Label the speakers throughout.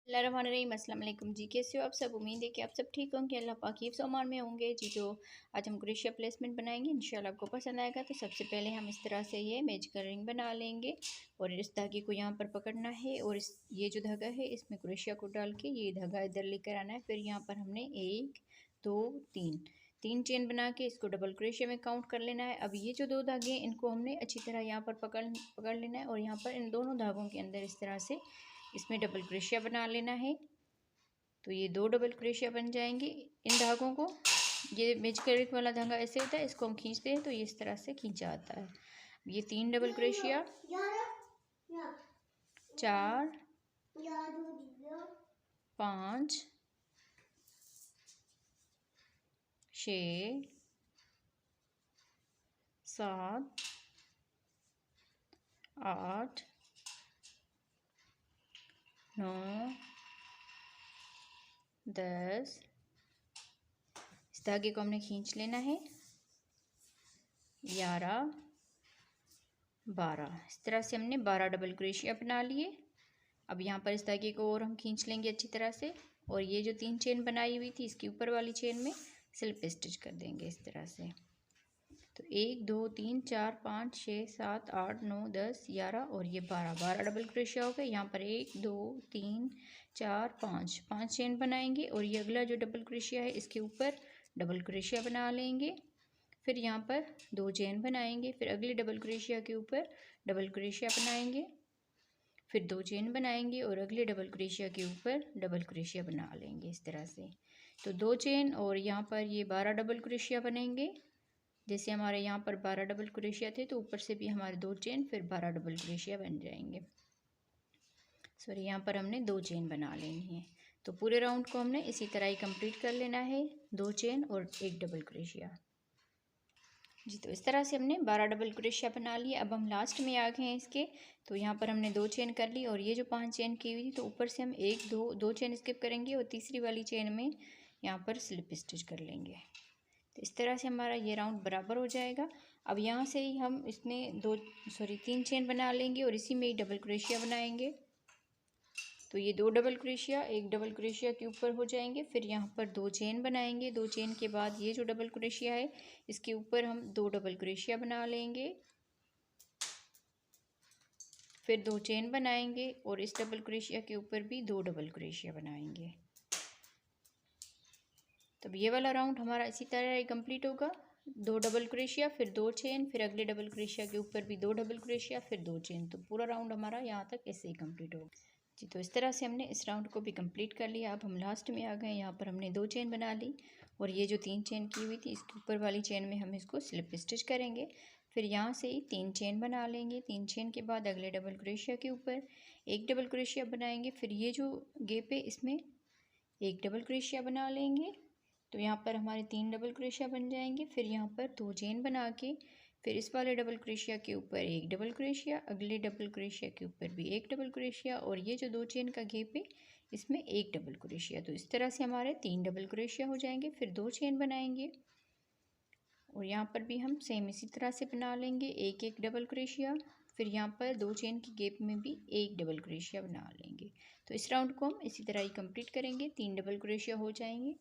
Speaker 1: बिस्मिल्लाहिर्रहमानिर्रहीम। अस्सलाम वालेकुम जी। कैसे हो आप सब? उम्मीद है कि आप सब ठीक होंगे, अल्लाह पाक की हिफ्ज़ अमान में होंगे जी। तो आज हम क्रोशिया प्लेसमेंट बनाएंगे, इंशाल्लाह आपको पसंद आएगा। तो सबसे पहले हम इस तरह से ये मैजिकल रिंग बना लेंगे और इस धागे को यहाँ पर पकड़ना है और ये जो धागा है इसमें क्रोशिया को डाल के ये धागा इधर लेकर आना है। फिर यहाँ पर हमने 1 2 3 चेन बना के इसको डबल क्रोशिया में काउंट कर लेना है। अब ये जो दो धागे हैं इनको हमने अच्छी तरह यहाँ पर पकड़ लेना है और यहाँ पर इन दोनों धागों के अंदर इस तरह से इसमें डबल क्रोशिया बना लेना है। तो ये 2 डबल क्रोशिया बन जाएंगे इन धागों को। ये मैजिकल वाला धागा ऐसे होता है, इसको हम खींचते हैं तो ये इस तरह से खींचा आता है। ये 3 डबल क्रोशिया, 4 5 6 7 8 9 10। इस धागे को हमने खींच लेना है। 11 12। इस तरह से हमने 12 डबल क्रोशिया बना लिए। अब यहाँ पर इस धागे को और हम खींच लेंगे अच्छी तरह से और ये जो 3 चेन बनाई हुई थी इसकी ऊपर वाली चेन में स्लिप स्टिच कर देंगे इस तरह से। तो 1 2 3 4 5 6 7 8 9 10 11 और ये 12 डबल क्रोशिया हो गए। यहाँ पर 1 2 3 4 5 चेन बनाएंगे और ये अगला जो डबल क्रोशिया है इसके ऊपर डबल क्रोशिया बना लेंगे। फिर यहाँ पर 2 चेन बनाएंगे, फिर अगले डबल क्रोशिया के ऊपर डबल क्रोशिया बनाएंगे, फिर 2 चेन बनाएंगे और अगले डबल क्रोशिया के ऊपर डबल क्रोशिया बना लेंगे इस तरह से। तो 2 चेन और यहाँ पर ये 12 डबल क्रोशिया बनेंगे। जैसे हमारे यहाँ पर 12 डबल क्रोशिया थे तो ऊपर से भी हमारे 2 चेन फिर 12 डबल क्रोशिया बन जाएंगे। सॉरी, यहाँ पर हमने 2 चेन बना लेनी है। तो पूरे राउंड को हमने इसी तरह ही कंप्लीट कर लेना है, 2 चेन और 1 डबल क्रोशिया जी। तो इस तरह से हमने 12 डबल क्रोशिया बना लिया। अब हम लास्ट में आ गए हैं इसके। तो यहाँ पर हमने 2 चेन कर ली और ये जो 5 चेन की हुई थी तो ऊपर से हम 1 2 चेन स्किप करेंगे और तीसरी वाली चेन में यहाँ पर स्लिप स्टिच कर लेंगे। तो इस तरह से हमारा ये राउंड बराबर हो जाएगा। अब यहाँ से ही हम इसमें 3 चेन बना लेंगे और इसी में ही डबल क्रोशिया बनाएंगे। तो ये 2 डबल क्रोशिया 1 डबल क्रोशिया के ऊपर हो जाएंगे। फिर यहाँ पर 2 चेन बनाएंगे। 2 चेन के बाद ये जो डबल क्रोशिया है इसके ऊपर हम 2 डबल क्रोशिया बना लेंगे, फिर 2 चेन बनाएंगे और इस डबल क्रोशिया के ऊपर भी 2 डबल क्रोशिया बनाएंगे। तब ये वाला राउंड हमारा इसी तरह ही कंप्लीट होगा। 2 डबल क्रोशिया, फिर 2 चेन, फिर अगले डबल क्रोशिया के ऊपर भी 2 डबल क्रोशिया, फिर 2 चेन। तो पूरा राउंड हमारा यहाँ तक ऐसे ही कंप्लीट होगा जी। तो इस तरह से हमने इस राउंड को भी कंप्लीट कर लिया। अब हम लास्ट में आ गए। यहाँ पर हमने 2 चेन बना ली और ये जो 3 चेन की हुई थी इसके ऊपर वाली चेन में हम इसको स्लिप स्टिच करेंगे। फिर यहाँ से ही 3 चेन बना लेंगे। 3 चेन के बाद अगले डबल क्रोशिया के ऊपर 1 डबल क्रोशिया बनाएंगे। फिर ये जो गैप है इसमें 1 डबल क्रोशिया बना लेंगे। तो यहाँ पर हमारे 3 डबल क्रोशिया बन जाएंगे। फिर यहाँ पर 2 चेन बना के फिर इस वाले डबल क्रोशिया के ऊपर 1 डबल क्रोशिया, अगले डबल क्रोशिया के ऊपर भी 1 डबल क्रोशिया और ये जो 2 चेन का गैप है इसमें 1 डबल क्रोशिया। तो इस तरह से हमारे 3 डबल क्रोशिया हो जाएंगे। फिर 2 चेन बनाएंगे और यहाँ पर भी हम सेम इसी तरह से बना लेंगे 1 डबल क्रोशिया। फिर यहाँ पर 2 चेन की गैप में भी 1 डबल क्रोशिया बना लेंगे। तो इस राउंड को हम इसी तरह ही कंप्लीट करेंगे, 3 डबल क्रोशिया हो जाएंगे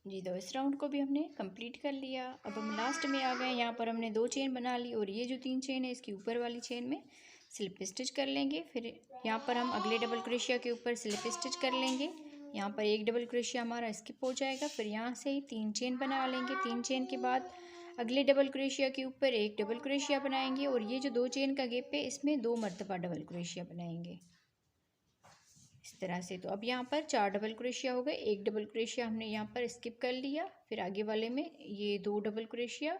Speaker 1: जी। तो इस राउंड को भी हमने कंप्लीट कर लिया। अब हम लास्ट में आ गए। यहाँ पर हमने 2 चेन बना ली और ये जो 3 चेन है इसकी ऊपर वाली चेन में स्लिप स्टिच कर लेंगे। फिर यहाँ पर हम अगले डबल क्रोशिया के ऊपर स्लिप स्टिच कर लेंगे। यहाँ पर 1 डबल क्रोशिया हमारा स्किप हो जाएगा। फिर यहाँ से ही 3 चेन बना लेंगे। 3 चेन के बाद अगले डबल क्रोशिया के ऊपर 1 डबल क्रोशिया बनाएंगे और ये जो 2 चेन का गैप है इसमें 2 मरतबा डबल क्रोशिया बनाएंगे इस तरह से। तो अब यहाँ पर 4 डबल क्रोशिया हो गए। 1 डबल क्रोशिया हमने यहाँ पर स्किप कर लिया। फिर आगे वाले में ये 2 डबल क्रोशिया,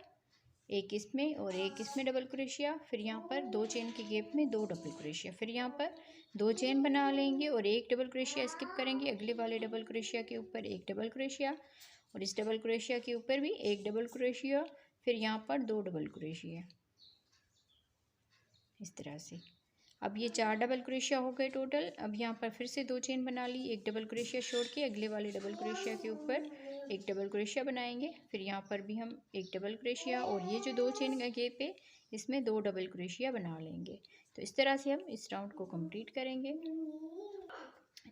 Speaker 1: 1 इसमें और 1 इसमें डबल क्रोशिया। फिर यहाँ पर 2 चेन के गैप में 2 डबल क्रोशिया। फिर यहाँ पर 2 चेन बना लेंगे और 1 डबल क्रोशिया स्किप करेंगे। अगले वाले डबल क्रोशिया के ऊपर 1 डबल क्रोशिया और इस डबल क्रोशिया के ऊपर भी 1 डबल क्रोशिया। फिर यहाँ पर 2 डबल क्रोशिया इस तरह से। अब ये 4 डबल क्रोशिया हो गए टोटल। अब यहाँ पर फिर से 2 चेन बना ली, 1 डबल क्रोशिया छोड़ के अगले वाले डबल क्रोशिया के ऊपर 1 डबल क्रोशिया बनाएंगे। फिर यहाँ पर भी हम 1 डबल क्रोशिया और ये जो 2 चेन का गैप है इसमें 2 डबल क्रोशिया बना लेंगे। तो इस तरह से हम इस राउंड को कंप्लीट करेंगे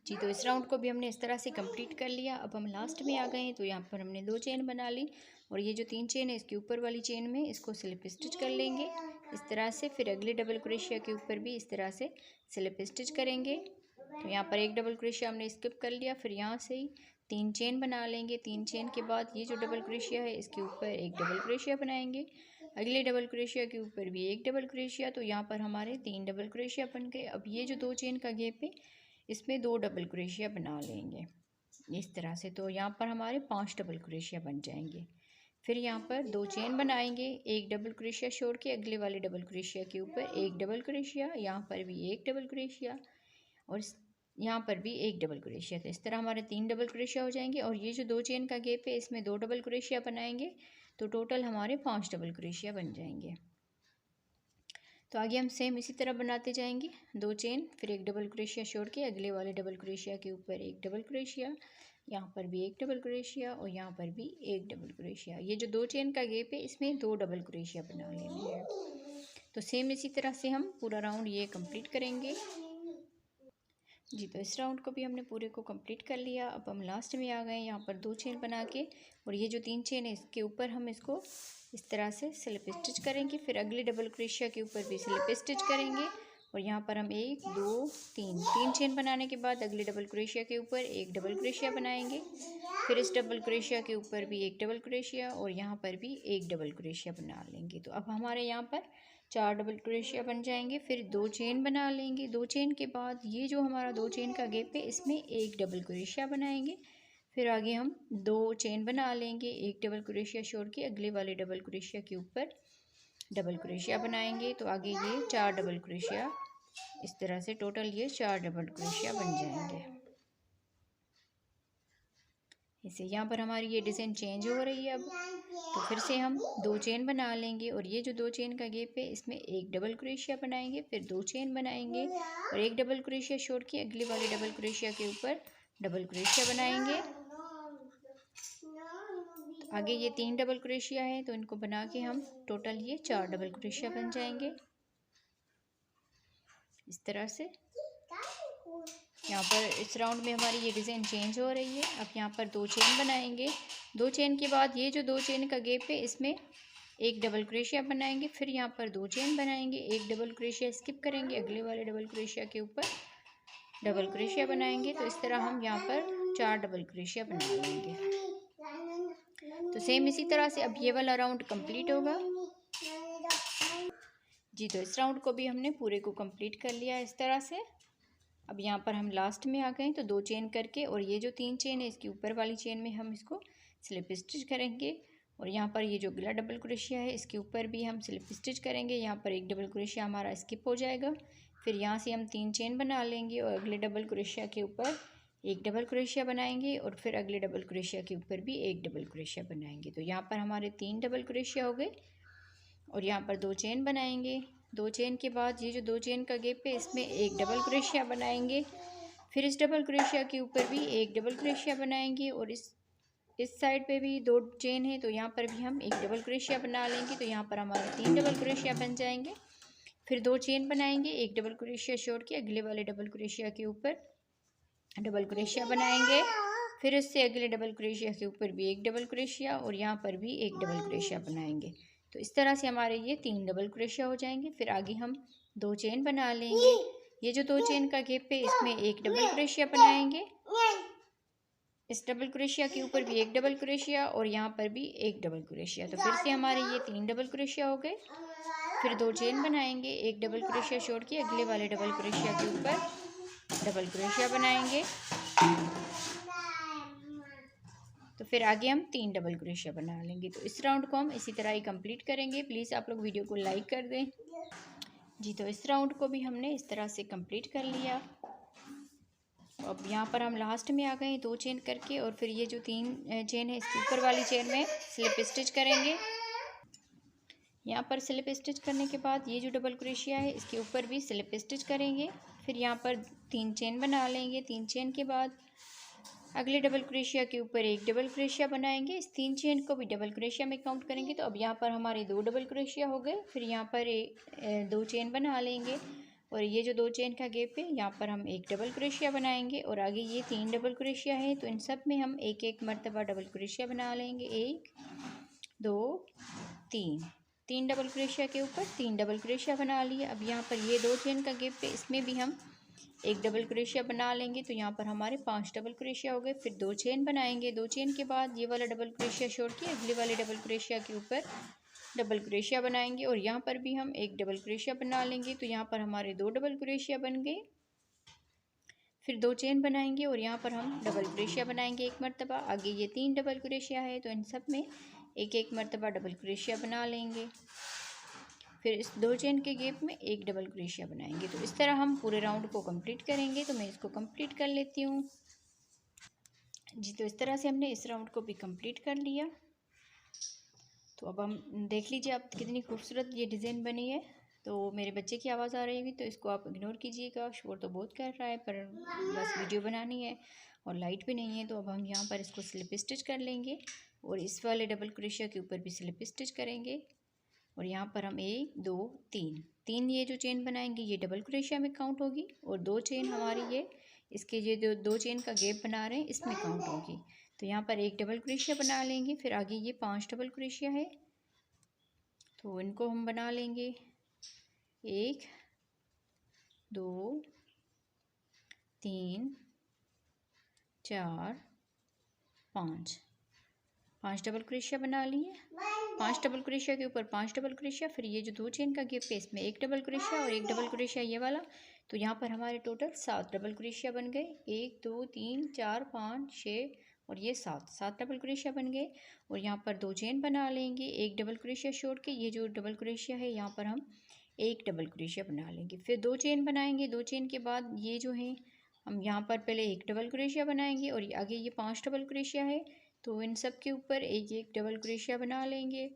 Speaker 1: जी। तो इस राउंड को भी हमने इस तरह से कंप्लीट कर लिया। अब हम लास्ट में आ गए हैं, तो यहाँ पर हमने 2 चेन बना ली और ये जो 3 चेन है इसके ऊपर वाली चेन में इसको स्लिप स्टिच कर लेंगे इस तरह से। फिर अगले डबल क्रोशिया के ऊपर भी इस तरह से स्लिप स्टिच करेंगे। तो यहाँ पर एक डबल क्रोशिया हमने स्किप कर लिया। फिर यहाँ से ही 3 चेन बना लेंगे। 3 चेन के बाद ये जो डबल क्रोशिया है इसके ऊपर एक डबल क्रोशिया बनाएंगे। अगले डबल क्रोशिया के ऊपर भी एक डबल क्रोशिया। तो यहाँ पर हमारे 3 डबल क्रोशिया बन गए। अब ये जो 2 चेन का गैप है इसमें 2 डबल क्रोशिया बना लेंगे इस तरह से। तो यहाँ पर हमारे 5 डबल क्रोशिया बन जाएंगे। फिर यहाँ पर 2 चेन बनाएंगे, एक डबल क्रोशिया छोड़ के अगले वाले डबल क्रोशिया के ऊपर एक डबल क्रोशिया, यहाँ पर भी एक डबल क्रोशिया और यहाँ पर भी एक डबल क्रोशिया। तो इस तरह हमारे 3 डबल क्रोशिया हो जाएंगे। और ये जो 2 चेन का गैप है इसमें 2 डबल क्रोशिया बनाएंगे, तो टोटल हमारे 5 डबल क्रोशिया बन जाएंगे। तो आगे हम सेम इसी तरह बनाते जाएंगे। 2 चेन, फिर एक डबल क्रोशिया छोड़ के अगले वाले डबल क्रोशिया के ऊपर एक डबल क्रोशिया, यहाँ पर भी एक डबल क्रोशिया और यहाँ पर भी एक डबल क्रोशिया। ये जो 2 चेन का गैप है इसमें 2 डबल क्रोशिया बना लेने हैं। तो सेम इसी तरह से हम पूरा राउंड ये कंप्लीट करेंगे। जी। तो इस राउंड को भी हमने पूरे को कंप्लीट कर लिया। अब हम लास्ट में आ गए, यहाँ पर 2 चेन बना के और ये जो 3 चेन है इसके ऊपर हम इसको इस तरह से स्लिप स्टिच करेंगे। फिर अगले डबल क्रोशिया के ऊपर भी स्लिप स्टिच करेंगे और यहाँ पर हम 1 2 3 चेन बनाने के बाद अगले डबल क्रोशिया के ऊपर एक डबल क्रोशिया बनाएंगे। फिर इस डबल क्रोशिया के ऊपर भी एक डबल क्रोशिया और यहाँ पर भी एक डबल क्रोशिया बना लेंगे। तो अब हमारे यहाँ पर 4 डबल क्रोशिया बन जाएंगे। फिर 2 चेन बना लेंगे। 2 चेन के बाद ये जो हमारा 2 चेन का गैप है इसमें एक डबल क्रोशिया बनाएंगे। फिर आगे हम 2 चेन बना लेंगे, एक डबल क्रोशिया छोड़ के अगले वाले डबल क्रोशिया के ऊपर डबल क्रोशिया बनाएंगे। तो आगे ये 4 डबल क्रोशिया इस तरह से टोटल ये 4 डबल क्रोशिया बन जाएंगे। इसे यहाँ पर हमारी ये डिज़ाइन चेंज हो रही है। अब तो फिर से हम 2 चेन बना लेंगे और ये जो 2 चेन का गैप है इसमें एक डबल क्रोशिया बनाएंगे। फिर 2 चेन बनाएंगे और एक डबल क्रोशिया छोड़ के अगले वाले डबल क्रोशिया के ऊपर डबल क्रोशिया बनाएंगे। तो आगे ये 3 डबल क्रोशिया है तो इनको बना के हम टोटल ये 4 डबल क्रोशिया बन जाएंगे इस तरह से। यहाँ पर इस राउंड में हमारी ये डिज़ाइन चेंज हो रही है। अब यहाँ पर 2 चेन बनाएंगे। 2 चेन के बाद ये जो 2 चेन का गैप है इसमें एक डबल क्रोशिया बनाएंगे। फिर यहाँ पर 2 चेन बनाएंगे, एक डबल क्रोशिया स्किप करेंगे, अगले वाले डबल क्रोशिया के ऊपर डबल क्रोशिया बनाएंगे। तो इस तरह हम यहाँ पर 4 डबल क्रोशिया बना लेंगे। तो सेम इसी तरह से अब ये वाला राउंड कंप्लीट होगा। जी। तो इस राउंड को भी हमने पूरे को कंप्लीट कर लिया इस तरह से। अब यहाँ पर हम लास्ट में आ गए तो 2 चेन करके और ये जो 3 चेन है इसकी ऊपर वाली चेन में हम इसको स्लिप स्टिच करेंगे और यहाँ पर ये जो अगला डबल क्रोशिया है इसके ऊपर भी हम स्लिप स्टिच करेंगे। यहाँ पर एक डबल क्रोशिया हमारा स्किप हो जाएगा। फिर यहाँ से हम 3 चेन बना लेंगे और अगले डबल क्रोशिया के ऊपर एक डबल क्रोशिया बनाएंगे और फिर अगले डबल क्रोशिया के ऊपर भी एक डबल क्रोशिया बनाएंगे। तो यहाँ पर हमारे 3 डबल क्रोशिया हो गए और यहाँ पर 2 चेन बनाएंगे। 2 चेन के बाद ये जो 2 चेन का गैप है इसमें एक डबल क्रोशिया बनाएंगे। फिर इस डबल क्रोशिया के ऊपर भी एक डबल क्रोशिया बनाएंगे और इस साइड पे भी 2 चेन है तो यहाँ पर भी हम एक डबल क्रोशिया बना लेंगे। तो यहाँ पर हमारे 3 डबल क्रोशिया बन जाएंगे। फिर 2 चेन बनाएंगे, एक डबल क्रोशिया छोड़ के अगले वाले डबल क्रोशिया के ऊपर डबल क्रोशिया बनाएंगे। फिर इससे अगले डबल क्रोशिया के ऊपर भी एक डबल क्रोशिया और यहाँ पर भी एक डबल क्रोशिया बनाएंगे। तो इस तरह से हमारे ये 3 डबल क्रोशिया हो जाएंगे। फिर आगे हम 2 चेन बना लेंगे। ये जो 2 चेन का गैप है इसमें एक डबल क्रोशिया बनाएंगे, इस डबल क्रोशिया के ऊपर भी एक डबल क्रोशिया और यहाँ पर भी एक डबल क्रोशिया। तो फिर से हमारे ये 3 डबल क्रोशिया हो गए। फिर 2 चेन बनाएंगे, एक डबल क्रोशिया छोड़ के अगले वाले डबल क्रोशिया के ऊपर डबल क्रोशिया बनाएंगे। तो फिर आगे हम 3 डबल क्रोशिया बना लेंगे। तो इस राउंड को हम इसी तरह ही कंप्लीट करेंगे। प्लीज़ आप लोग वीडियो को लाइक कर दें। जी। तो इस राउंड को भी हमने इस तरह से कंप्लीट कर लिया। अब यहाँ पर हम लास्ट में आ गए 2 चेन करके और फिर ये जो 3 चेन है इसके ऊपर वाली चेन में स्लिप स्टिच करेंगे। यहाँ पर स्लिप स्टिच करने के बाद ये जो डबल क्रोशिया है इसके ऊपर भी स्लिप स्टिच करेंगे। फिर यहाँ पर 3 चेन बना लेंगे। 3 चेन के बाद अगले डबल क्रोशिया के ऊपर एक डबल क्रोशिया बनाएंगे। इस 3 चेन को भी डबल क्रोशिया में काउंट करेंगे। तो अब यहाँ पर हमारे 2 डबल क्रोशिया हो गए। फिर यहाँ पर 2 चेन बना लेंगे और ये जो 2 चेन का गैप है यहाँ पर हम एक डबल क्रोशिया बनाएंगे और आगे ये 3 डबल क्रोशिया है, तो इन सब में हम एक एक मरतबा डबल क्रोशिया बना लेंगे। 1 2 3 डबल क्रोशिया के ऊपर 3 डबल क्रोशिया बना लिए। अब यहाँ पर ये 2 चेन का गैप है, इसमें भी हम एक डबल क्रोशिया बना लेंगे, तो यहाँ पर हमारे 5 डबल क्रोशिया हो गए। फिर 2 चेन बनाएंगे, 2 चेन के बाद ये वाला डबल क्रोशिया छोड़ के अगले वाले डबल क्रोशिया के ऊपर डबल क्रोशिया बनाएंगे और यहाँ पर भी हम एक डबल क्रोशिया बना लेंगे, तो यहाँ पर हमारे 2 डबल क्रोशिया बन गए। फिर 2 चेन बनाएंगे और यहाँ पर हम डबल क्रोशिया बनाएंगे एक मरतबा। आगे ये 3 डबल क्रोशिया है, तो इन सब में एक एक मरतबा डबल क्रोशिया बना लेंगे। फिर इस 2 चेन के गैप में एक डबल क्रोशिया बनाएंगे। तो इस तरह हम पूरे राउंड को कंप्लीट करेंगे। तो मैं इसको कंप्लीट कर लेती हूँ जी। तो इस तरह से हमने इस राउंड को भी कंप्लीट कर लिया। तो अब हम देख लीजिए आप कितनी खूबसूरत ये डिज़ाइन बनी है। तो मेरे बच्चे की आवाज़ आ रही होगी, तो इसको आप इग्नोर कीजिएगा, शोर तो बहुत कर रहा है, पर बस वीडियो बनानी है और लाइट भी नहीं है। तो अब हम यहाँ पर इसको स्लिप स्टिच कर लेंगे और इस वाले डबल क्रोशिया के ऊपर भी स्लिप स्टिच करेंगे और यहाँ पर हम 1 2 3 ये जो चेन बनाएंगे ये डबल क्रोशिया में काउंट होगी और 2 चेन हमारी ये इसके ये जो 2 चेन का गैप बना रहे हैं इसमें काउंट होगी। तो यहाँ पर एक डबल क्रोशिया बना लेंगे। फिर आगे ये 5 डबल क्रोशिया है, तो इनको हम बना लेंगे। 1 2 3 4 5 डबल क्रोशिया बना लिए। 5 डबल क्रोशिया के ऊपर 5 डबल क्रोशिया। फिर ये जो 2 चेन का गैप है इसमें एक डबल क्रोशिया और एक डबल क्रोशिया ये वाला। तो यहाँ पर हमारे टोटल 7 डबल क्रोशिया बन गए। 1 2 3 4 5 6 और ये 7 डबल क्रोशिया बन गए। और यहाँ पर 2 चेन बना लेंगे, एक डबल क्रोशिया छोड़ के ये जो डबल क्रोशिया है यहाँ पर हम एक डबल क्रोशिया बना लेंगे। फिर 2 चेन बनाएंगे, 2 चेन के बाद ये जो है हम यहाँ पर पहले एक डबल क्रोशिया बनाएंगे और आगे ये 5 डबल क्रोशिया है, तो इन सब के ऊपर एक एक डबल क्रोशिया बना लेंगे।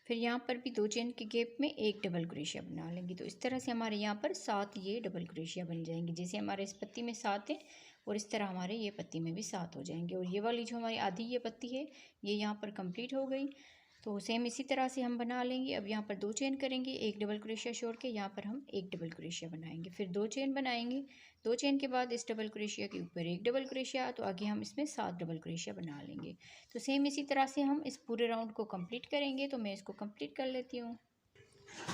Speaker 1: फिर यहाँ पर भी 2 चेन के गैप में एक डबल क्रोशिया बना लेंगे। तो इस तरह से हमारे यहाँ पर 7 ये डबल क्रोशिया बन जाएंगे। जैसे हमारे इस पत्ती में 7 है और इस तरह हमारे ये पत्ती में भी 7 हो जाएंगे। और ये वाली जो हमारी आधी ये पत्ती है ये यहाँ पर कंप्लीट हो गई। तो सेम इसी तरह से हम बना लेंगे। अब यहाँ पर 2 चेन करेंगे, एक डबल क्रोशिया छोड़ के यहाँ पर हम एक डबल क्रोशिया बनाएंगे। फिर 2 चेन बनाएंगे, 2 चेन के बाद इस डबल क्रोशिया के ऊपर एक डबल क्रोशिया, तो आगे हम इसमें 7 डबल क्रोशिया बना लेंगे। तो सेम इसी तरह से हम इस पूरे राउंड को कंप्लीट करेंगे। तो मैं इसको कंप्लीट कर लेती हूँ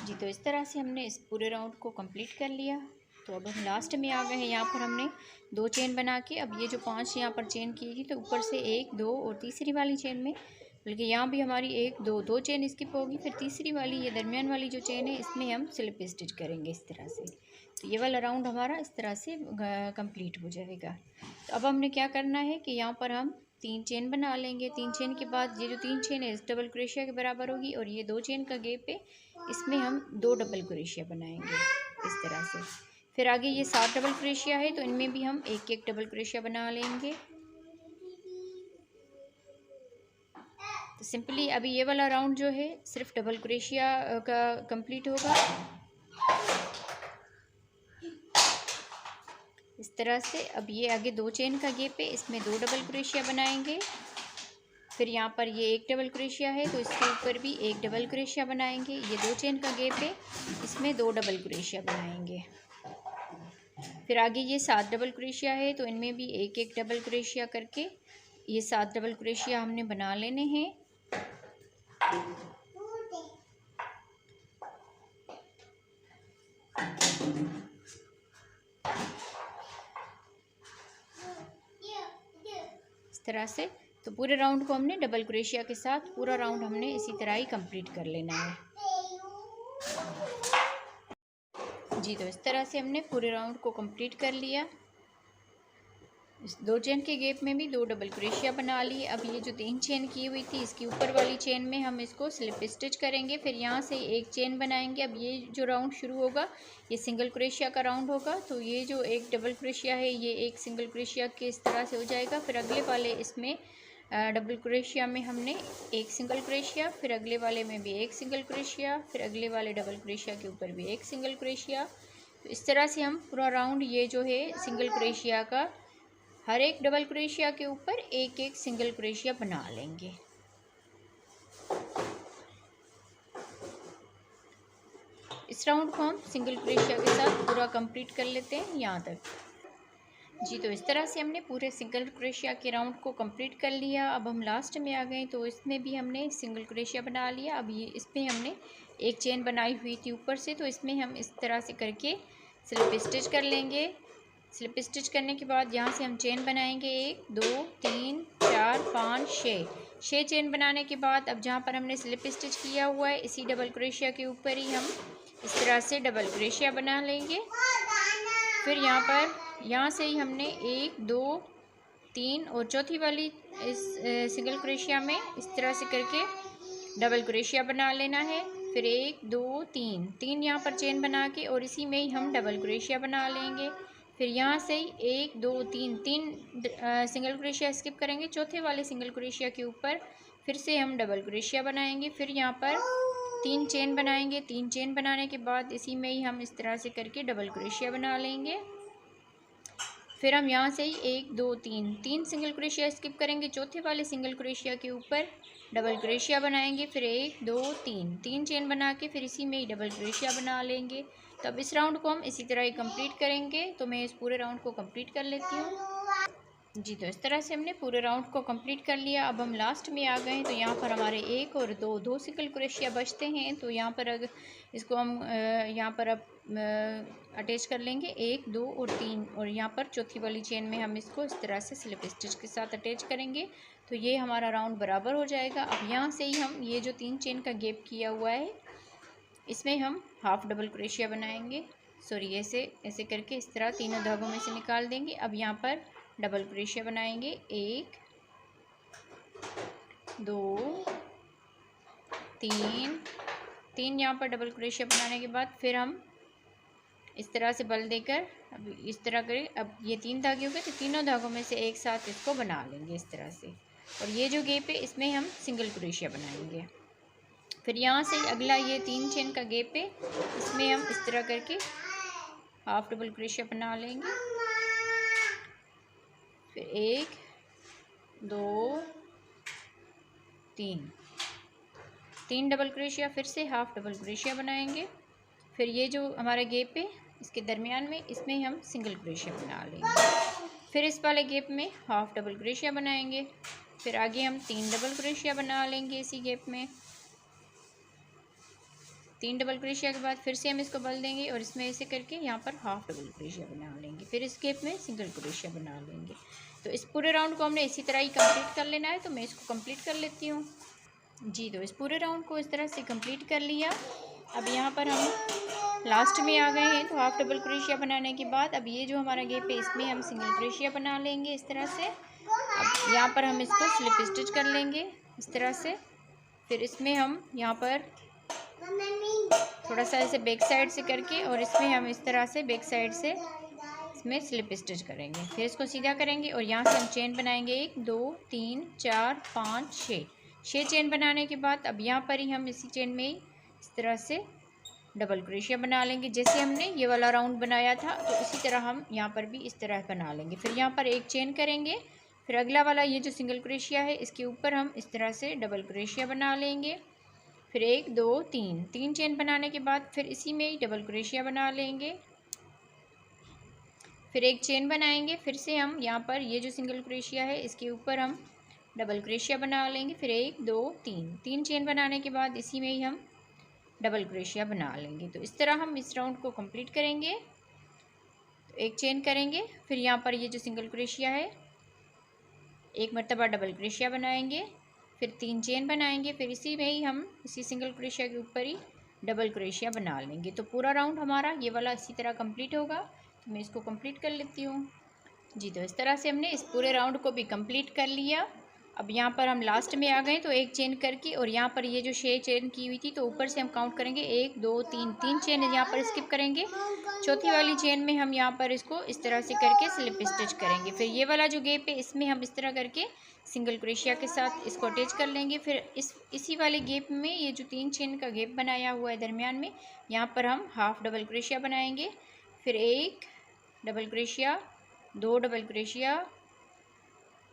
Speaker 1: जी। तो इस तरह से हमने इस पूरे राउंड को कंप्लीट कर लिया। तो अब हम लास्ट में आ गए हैं। यहाँ पर हमने 2 चेन बना के अब ये जो 5 यहाँ पर चेन की थी, तो ऊपर से 1 2 और तीसरी वाली चेन में, बल्कि यहाँ भी हमारी 1 2 चेन स्किप होगी। फिर तीसरी वाली ये दरमियान वाली जो चेन है इसमें हम स्लिप स्टिच करेंगे इस तरह से। तो ये वाला राउंड हमारा इस तरह से कंप्लीट हो जाएगा। तो अब हमने क्या करना है कि यहाँ पर हम 3 चेन बना लेंगे। 3 चेन के बाद ये जो 3 चेन है इस डबल क्रोशिया के बराबर होगी और ये 2 चेन का गैप है इसमें हम 2 डबल क्रोशिया बनाएंगे इस तरह से। फिर आगे ये 7 डबल क्रोशिया है, तो इनमें भी हम एक एक डबल क्रोशिया बना लेंगे। तो सिंपली अभी ये वाला राउंड जो है सिर्फ डबल क्रोशिया का कंप्लीट होगा इस तरह से। अब ये आगे 2 चेन का गैप है इसमें 2 डबल क्रोशिया बनाएंगे। फिर यहाँ पर ये एक डबल क्रोशिया है, तो इसके ऊपर भी एक डबल क्रोशिया बनाएंगे। ये 2 चेन का गैप है इसमें 2 डबल क्रोशिया बनाएंगे। फिर आगे ये 7 डबल क्रोशिया है, तो इनमें भी एक एक डबल क्रोशिया करके ये 7 डबल क्रोशिया हमने बना लेने हैं। इस तरह से तो पूरे राउंड को हमने डबल क्रोशिया के साथ पूरा राउंड हमने इसी तरह ही कंप्लीट कर लेना है जी। तो इस तरह से हमने पूरे राउंड को कंप्लीट कर लिया। इस 2 चेन के गैप में भी 2 डबल क्रोशिया बना लिए। अब ये जो 3 चेन की हुई थी इसकी ऊपर वाली चेन में हम इसको स्लिप स्टिच करेंगे। फिर यहाँ से एक चेन बनाएंगे। अब ये जो राउंड शुरू होगा ये सिंगल क्रोशिया का राउंड होगा। तो ये जो एक डबल क्रोशिया है ये एक सिंगल क्रोशिया के इस तरह से हो जाएगा। फिर अगले वाले इसमें डबल क्रोशिया में हमने एक सिंगल क्रोशिया, फिर अगले वाले में भी एक सिंगल क्रोशिया, फिर अगले वाले डबल क्रोशिया के ऊपर भी एक सिंगल क्रोशिया। तो इस तरह से हम पूरा राउंड ये जो है सिंगल क्रोशिया का हर एक डबल क्रोशिया के ऊपर एक एक सिंगल क्रोशिया बना लेंगे। इस राउंड को हम सिंगल क्रोशिया के साथ पूरा कंप्लीट कर लेते हैं यहाँ तक। जी तो इस तरह से हमने पूरे सिंगल क्रोशिया के राउंड को कंप्लीट कर लिया। अब हम लास्ट में आ गए तो इसमें भी हमने सिंगल क्रोशिया बना लिया। अब ये इसमें हमने एक चेन बनाई हुई थी ऊपर से, तो इसमें हम इस तरह से करके स्लिप स्टिच कर लेंगे। स्लिप स्टिच करने के बाद यहाँ से हम चेन बनाएंगे 1 2 3 4 5 6 चेन बनाने के बाद अब जहाँ पर हमने स्लिप स्टिच किया हुआ है इसी डबल क्रोशिया के ऊपर ही हम इस तरह से डबल क्रोशिया बना लेंगे। फिर यहाँ से ही हमने 1 2 3 और चौथी वाली इस सिंगल क्रोशिया में इस तरह से करके डबल क्रोशिया बना लेना है। फिर 1 2 3 यहाँ पर चेन बना के और इसी में ही हम डबल क्रोशिया बना लेंगे। फिर यहाँ से ही 1 2 3 सिंगल क्रोशिया स्किप करेंगे, चौथे वाले सिंगल क्रोशिया के ऊपर फिर से हम डबल क्रोशिया बनाएंगे। फिर यहाँ पर 3 चेन बनाएंगे। 3 चेन बनाने के बाद इसी में ही हम इस तरह से करके डबल क्रोशिया बना लेंगे। फिर हम यहाँ से ही 1 2 3 सिंगल क्रोशिया स्किप करेंगे, चौथे वाले सिंगल क्रोशिया के ऊपर डबल क्रोशिया बनाएंगे। फिर 1 2 3 चेन बना के फिर इसी में ही डबल क्रोशिया बना लेंगे। तो अब इस राउंड को हम इसी तरह ही कंप्लीट करेंगे। तो मैं इस पूरे राउंड को कंप्लीट कर लेती हूँ। जी तो इस तरह से हमने पूरे राउंड को कंप्लीट कर लिया। अब हम लास्ट में आ गए तो यहाँ पर हमारे 1 और 2 सिंगल क्रोशिया बचते हैं। तो यहाँ पर अगर इसको हम यहाँ पर अब अटैच कर लेंगे 1 2 और 3 और यहाँ पर चौथी वाली चेन में हम इसको इस तरह से स्लिप स्टिच के साथ अटैच करेंगे। तो ये हमारा राउंड बराबर हो जाएगा। अब यहाँ से ही हम ये जो 3 चेन का गैप किया हुआ है इसमें हम हाफ डबल क्रोशिया बनाएंगे। सॉरी ऐसे करके इस तरह तीनों धागों में से निकाल देंगे। अब यहाँ पर डबल क्रोशिया बनाएंगे 1 2 3 यहाँ पर डबल क्रोशिया बनाने के बाद फिर हम इस तरह से बल देकर अब इस तरह करें। अब ये 3 धागे हो गए तो तीनों धागों में से एक साथ इसको बना लेंगे इस तरह से। और ये जो गैप है इसमें हम सिंगल क्रोशिया बनाएंगे। फिर यहाँ से अगला ये 3 चेन का गैप है इसमें हम इस तरह करके हाफ डबल क्रोशिया बना लेंगे। फिर 1 2 3 डबल क्रोशिया फिर से हाफ डबल क्रोशिया बनाएंगे। फिर ये जो हमारा गैप है इसके दरमियान में इसमें हम सिंगल क्रोशिया बना लेंगे। फिर इस वाले गैप में हाफ डबल क्रोशिया बनाएंगे। फिर आगे हम 3 डबल क्रोशिया बना लेंगे इसी गैप में। 3 डबल क्रोशिया के बाद फिर से हम इसको बल देंगे और इसमें ऐसे करके यहाँ पर हाफ डबल क्रोशिया बना लेंगे। फिर इस गैप में सिंगल क्रोशिया बना लेंगे। तो इस पूरे राउंड को हमने इसी तरह ही कंप्लीट कर लेना है। तो मैं इसको कंप्लीट कर लेती हूँ। जी तो इस पूरे राउंड को इस तरह से कंप्लीट कर लिया। अब यहाँ पर हम लास्ट में आ गए हैं। तो हाफ डबल क्रोशिया बनाने के बाद अब ये जो हमारा गैप है इसमें हम सिंगल क्रोशिया बना लेंगे इस तरह से। अब यहाँ पर हम इसको स्लिप स्टिच कर लेंगे इस तरह से। फिर इसमें हम यहाँ पर थोड़ा सा ऐसे बैक साइड से करके और इसमें हम इस तरह से बैक साइड से इसमें स्लिप स्टिच करेंगे। फिर इसको सीधा करेंगे और यहाँ से हम चेन बनाएंगे 1 2 3 4 5 6 चेन बनाने के बाद अब यहाँ पर ही हम इसी चेन में ही इस तरह से डबल क्रोशिया बना लेंगे। जैसे हमने ये वाला राउंड बनाया था तो इसी तरह हम यहाँ पर भी इस तरह बना लेंगे। फिर यहाँ पर एक चेन करेंगे। फिर अगला वाला ये जो सिंगल क्रोशिया है इसके ऊपर हम इस तरह से डबल क्रोशिया बना लेंगे। फिर 1 2 3 चेन बनाने के बाद फिर इसी में ही डबल क्रोशिया बना लेंगे। फिर एक चेन बनाएंगे। फिर से हम यहाँ पर ये जो सिंगल क्रोशिया है इसके ऊपर हम डबल क्रोशिया बना लेंगे। फिर 1 2 3 चेन बनाने के बाद इसी में ही हम डबल क्रोशिया बना लेंगे। तो इस तरह हम इस राउंड को कंप्लीट करेंगे। तो एक चेन करेंगे। फिर यहाँ पर ये जो सिंगल क्रोशिया है एक मर्तबा डबल क्रोशिया बनाएंगे। फिर 3 चेन बनाएंगे। फिर इसी में ही हम इसी सिंगल क्रोशिया के ऊपर ही डबल क्रोशिया बना लेंगे। तो पूरा राउंड हमारा ये वाला इसी तरह कंप्लीट होगा। तो मैं इसको कंप्लीट कर लेती हूँ। जी तो इस तरह से हमने इस पूरे राउंड को भी कंप्लीट कर लिया। अब यहाँ पर हम लास्ट में आ गए तो एक चेन करके और यहाँ पर ये जो 6 चेन की हुई थी तो ऊपर से हम काउंट करेंगे 1 2 3 चेन यहाँ पर स्किप करेंगे। चौथी वाली चेन में हम यहाँ पर इसको इस तरह से करके स्लिप स्टिच करेंगे। फिर ये वाला जो गैप है इसमें हम इस तरह करके सिंगल क्रोशिया के साथ इसको अटैच कर लेंगे। फिर इसी वाले गैप में ये जो 3 चेन का गैप बनाया हुआ है दरमियान में यहाँ पर हम हाफ डबल क्रोशिया बनाएंगे। फिर 1 double crochet 2 double crochet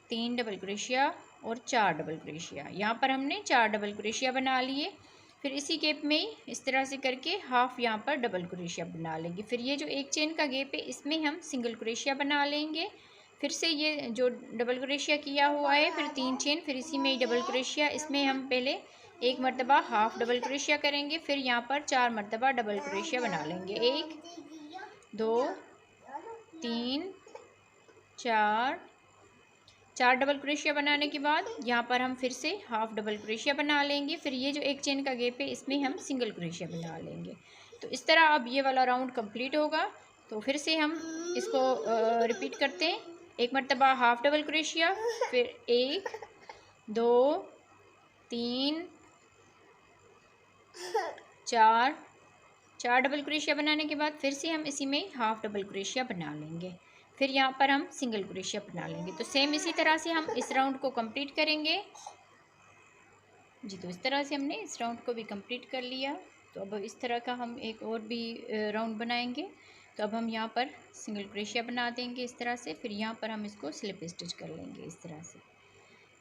Speaker 1: 3 double crochet और 4 डबल क्रोशिया। यहाँ पर हमने 4 डबल क्रोशिया बना लिए। फिर इसी गैप में ही इस तरह से करके हाफ यहाँ पर डबल क्रोशिया बना लेंगे। फिर ये जो एक चेन का गैप है इसमें हम सिंगल क्रोशिया बना लेंगे। फिर से ये जो डबल क्रोशिया किया हुआ है फिर 3 चेन, फिर इसी में ही डबल क्रोशिया, इसमें हम पहले एक मरतबा हाफ डबल क्रोशिया करेंगे। फिर यहाँ पर 4 मरतबा डबल क्रोशिया बना लेंगे। 1 2 3 4 डबल क्रोशिया बनाने के बाद यहाँ पर हम फिर से हाफ डबल क्रोशिया बना लेंगे। फिर ये जो एक चेन का गैप है इसमें हम सिंगल क्रोशिया बना लेंगे। तो इस तरह अब ये वाला राउंड कंप्लीट होगा। तो फिर से हम इसको रिपीट करते हैं। एक मरतबा हाफ डबल क्रोशिया, फिर 1 2 3 4 डबल क्रोशिया बनाने के बाद फिर से हम इसी में हाफ डबल क्रोशिया बना लेंगे। फिर यहाँ पर हम सिंगल क्रोशिया बना लेंगे। तो सेम इसी तरह से हम इस राउंड को कंप्लीट करेंगे जी। तो इस तरह से हमने इस राउंड को भी कंप्लीट कर लिया। तो अब इस तरह का हम एक और भी राउंड बनाएंगे। तो अब हम यहाँ पर सिंगल क्रोशिया बना देंगे इस तरह से। फिर यहाँ पर हम इसको स्लिप स्टिच कर लेंगे इस तरह से।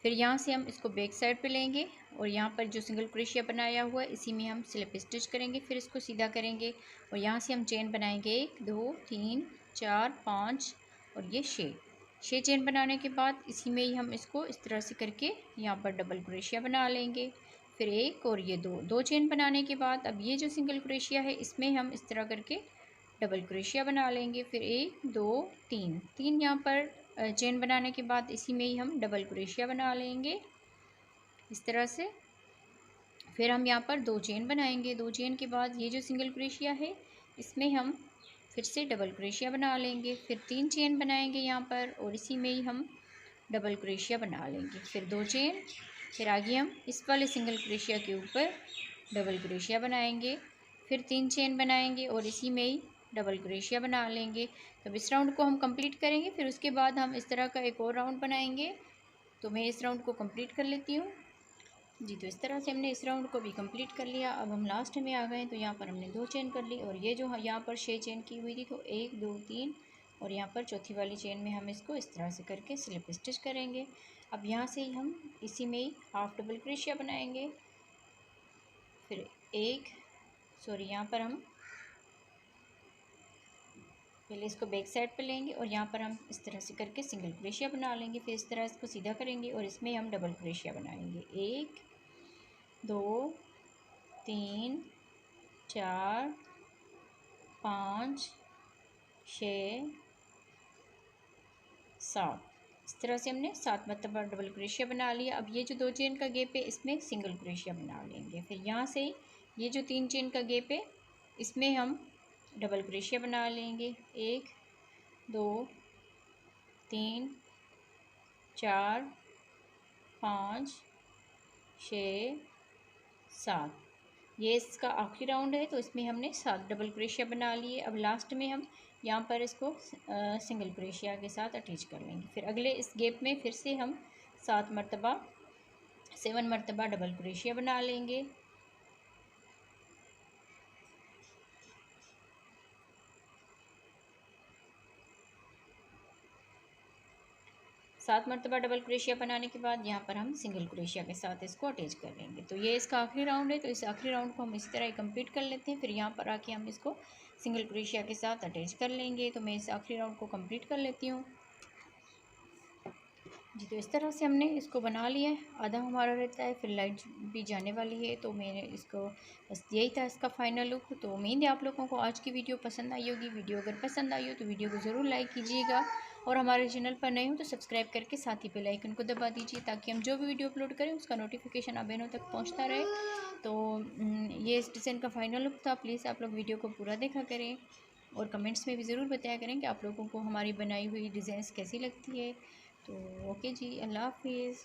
Speaker 1: फिर यहाँ से हम इसको बैक साइड पे लेंगे और यहाँ पर जो सिंगल क्रोशिया बनाया हुआ है इसी में हम स्लिप स्टिच करेंगे। फिर इसको सीधा करेंगे और यहाँ से हम चेन बनाएंगे 1 2 3 4 5 और ये 6 चेन बनाने के बाद इसी में ही हम इसको इस तरह से करके यहाँ पर डबल क्रोशिया बना लेंगे। फिर 1 और ये 2 चेन बनाने के बाद अब ये जो सिंगल क्रोशिया है इसमें हम इस तरह करके डबल क्रोशिया बना लेंगे। फिर 1 2 3 यहाँ पर चेन बनाने के बाद इसी में ही हम डबल क्रोशिया बना लेंगे इस तरह से। फिर हम यहाँ पर 2 चेन बनाएंगे। 2 चेन के बाद ये जो सिंगल क्रोशिया है इसमें हम फिर से डबल क्रोशिया बना लेंगे। फिर 3 चेन बनाएंगे यहाँ पर और इसी में ही हम डबल क्रोशिया बना लेंगे। फिर 2 चेन, फिर आगे हम इस वाले सिंगल क्रोशिया के ऊपर डबल क्रोशिया बनाएंगे। फिर 3 चेन बनाएंगे और इसी में ही डबल क्रोशिया बना लेंगे। तो इस राउंड को हम कंप्लीट करेंगे। फिर उसके बाद हम इस तरह का एक और राउंड बनाएंगे। तो मैं इस राउंड को कंप्लीट कर लेती हूँ जी। तो इस तरह से हमने इस राउंड को भी कंप्लीट कर लिया। अब हम लास्ट में आ गए। तो यहाँ पर हमने 2 चेन कर ली और ये जो यहाँ पर 6 चेन की हुई थी तो 1 2 3 और यहाँ पर चौथी वाली चेन में हम इसको इस तरह से करके स्लिप स्टिच करेंगे। अब यहाँ से ही हम इसी में ही हाफ डबल क्रोशिया बनाएंगे। फिर यहाँ पर हम पहले इसको बैक साइड पे लेंगे और यहाँ पर हम इस तरह से करके सिंगल क्रोशिया बना लेंगे। फिर इस तरह इसको सीधा करेंगे और इसमें हम डबल क्रोशिया बनाएंगे। 1 2 3 4 5 6 7 इस तरह से हमने 7 मरतबा डबल क्रोशिया बना लिया। अब ये जो 2 चेन का गैप है इसमें सिंगल क्रोशिया बना लेंगे। फिर यहाँ से ये जो 3 चेन का गैप है इसमें हम डबल क्रोशिया बना लेंगे। 1 2 3 4 5 6 7 ये इसका आखिरी राउंड है। तो इसमें हमने 7 डबल क्रोशिया बना लिए। अब लास्ट में हम यहाँ पर इसको सिंगल क्रोशिया के साथ अटैच कर लेंगे। फिर अगले इस गैप में फिर से हम 7 मरतबा डबल क्रोशिया बना लेंगे। 7 मरतबा डबल क्रोशिया बनाने के बाद यहाँ पर हम सिंगल क्रोशिया के साथ इसको अटैच कर लेंगे। तो ये इसका आखिरी राउंड है। तो इस आखिरी राउंड को हम इसी तरह ही कंप्लीट कर लेते हैं। फिर यहाँ पर आके हम इसको सिंगल क्रोशिया के साथ अटैच कर लेंगे। तो मैं इस आखिरी राउंड को कंप्लीट कर लेती हूँ जी। तो इस तरह से हमने इसको बना लिया है। आधा हमारा रहता है, फिर लाइट भी जाने वाली है। तो मैंने इसको बस यही था इसका फाइनल लुक। तो उम्मीद है आप लोगों को आज की वीडियो पसंद आई होगी। वीडियो अगर पसंद आई हो तो वीडियो को ज़रूर लाइक कीजिएगा और हमारे चैनल पर नए हो तो सब्सक्राइब करके साथ ही बेल आइकन को दबा दीजिए ताकि हम जो भी वीडियो अपलोड करें उसका नोटिफिकेशन आप बहनों तक पहुँचता रहे। तो ये इस डिज़ाइन का फाइनल लुक था। प्लीज़ आप लोग वीडियो को पूरा देखा करें और कमेंट्स में भी ज़रूर बताया करें कि आप लोगों को हमारी बनाई हुई डिज़ाइंस कैसी लगती है। तो ओके जी, अल्लाह हाफिज़।